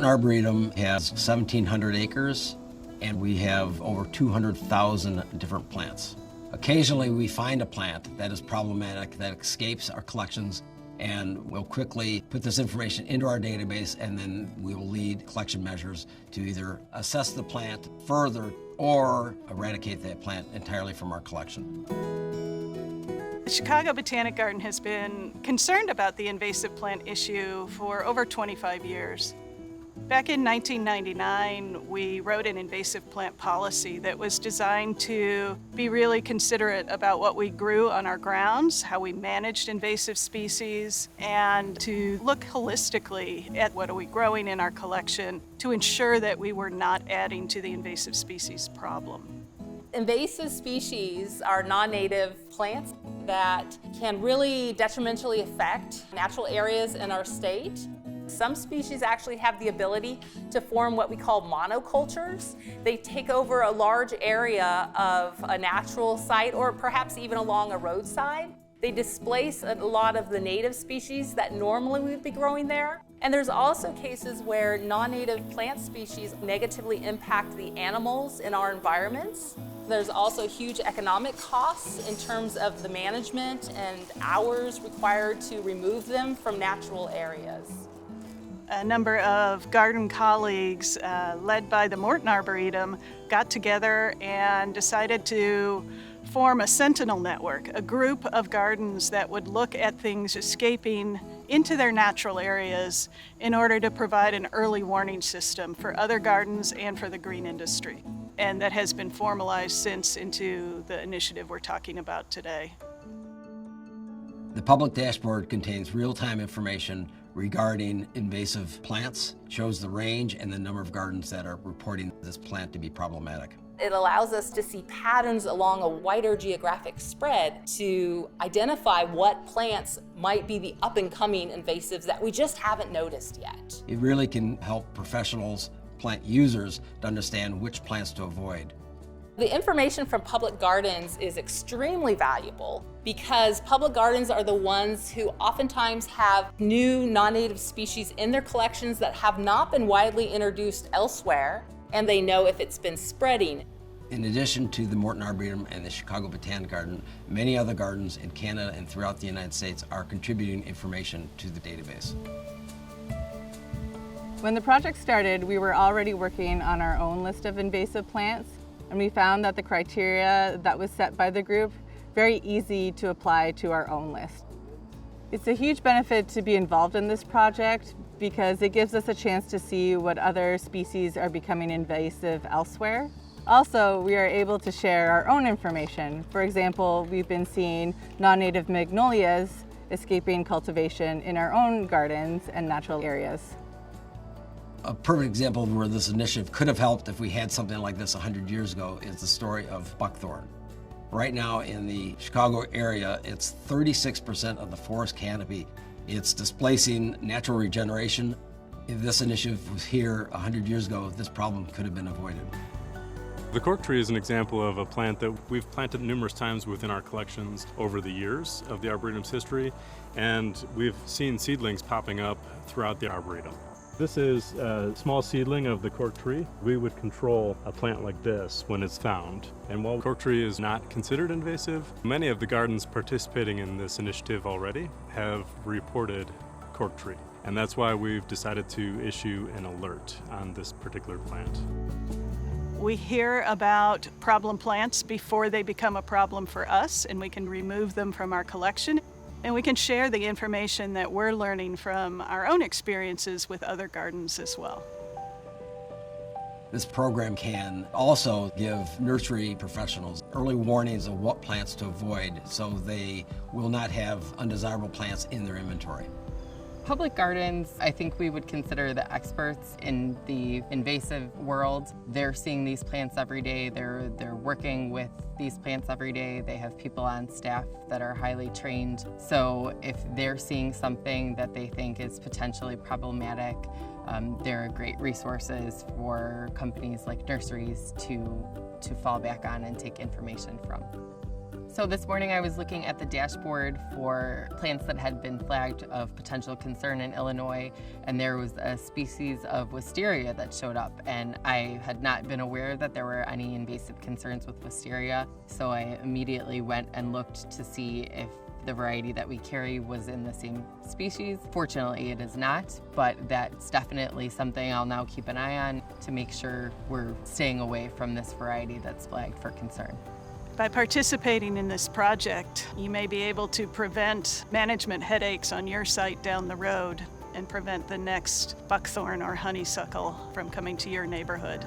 Arboretum has 1,700 acres, and we have over 200,000 different plants. Occasionally we find a plant that is problematic, that escapes our collections, and we'll quickly put this information into our database, and then we will lead collection measures to either assess the plant further or eradicate that plant entirely from our collection. The Chicago Botanic Garden has been concerned about the invasive plant issue for over 25 years. Back in 1999, we wrote an invasive plant policy that was designed to be really considerate about what we grew on our grounds, how we managed invasive species, and to look holistically at what are we growing in our collection to ensure that we were not adding to the invasive species problem. Invasive species are non-native plants that can really detrimentally affect natural areas in our state. Some species actually have the ability to form what we call monocultures. They take over a large area of a natural site or perhaps even along a roadside. They displace a lot of the native species that normally would be growing there. And there's also cases where non-native plant species negatively impact the animals in our environments. There's also huge economic costs in terms of the management and hours required to remove them from natural areas. A number of garden colleagues, led by the Morton Arboretum, got together and decided to form a Sentinel network, a group of gardens that would look at things escaping into their natural areas in order to provide an early warning system for other gardens and for the green industry. And that has been formalized since into the initiative we're talking about today. The public dashboard contains real-time information regarding invasive plants, shows the range and the number of gardens that are reporting this plant to be problematic. It allows us to see patterns along a wider geographic spread to identify what plants might be the up-and-coming invasives that we just haven't noticed yet. It really can help professionals, plant users, to understand which plants to avoid. The information from public gardens is extremely valuable because public gardens are the ones who oftentimes have new non-native species in their collections that have not been widely introduced elsewhere, and they know if it's been spreading. In addition to the Morton Arboretum and the Chicago Botanic Garden, many other gardens in Canada and throughout the United States are contributing information to the database. When the project started, we were already working on our own list of invasive plants, and we found that the criteria that was set by the group very easy to apply to our own list. It's a huge benefit to be involved in this project because it gives us a chance to see what other species are becoming invasive elsewhere. Also, we are able to share our own information. For example, we've been seeing non-native magnolias escaping cultivation in our own gardens and natural areas. A perfect example of where this initiative could have helped if we had something like this 100 years ago is the story of buckthorn. Right now in the Chicago area, it's 36% of the forest canopy. It's displacing natural regeneration. If this initiative was here 100 years ago, this problem could have been avoided. The cork tree is an example of a plant that we've planted numerous times within our collections over the years of the Arboretum's history, and we've seen seedlings popping up throughout the Arboretum. This is a small seedling of the cork tree. We would control a plant like this when it's found. And while cork tree is not considered invasive, many of the gardens participating in this initiative already have reported cork tree. And that's why we've decided to issue an alert on this particular plant. We hear about problem plants before they become a problem for us, and we can remove them from our collection. And we can share the information that we're learning from our own experiences with other gardens as well. This program can also give nursery professionals early warnings of what plants to avoid so they will not have undesirable plants in their inventory. Public gardens, I think we would consider the experts in the invasive world. They're seeing these plants every day. They're working with these plants every day. They have people on staff that are highly trained. So if they're seeing something that they think is potentially problematic, there are great resources for companies like nurseries to fall back on and take information from. So this morning I was looking at the dashboard for plants that had been flagged of potential concern in Illinois, and there was a species of wisteria that showed up, and I had not been aware that there were any invasive concerns with wisteria, so I immediately went and looked to see if the variety that we carry was in the same species. Fortunately, it is not, but that's definitely something I'll now keep an eye on to make sure we're staying away from this variety that's flagged for concern. By participating in this project, you may be able to prevent management headaches on your site down the road and prevent the next buckthorn or honeysuckle from coming to your neighborhood.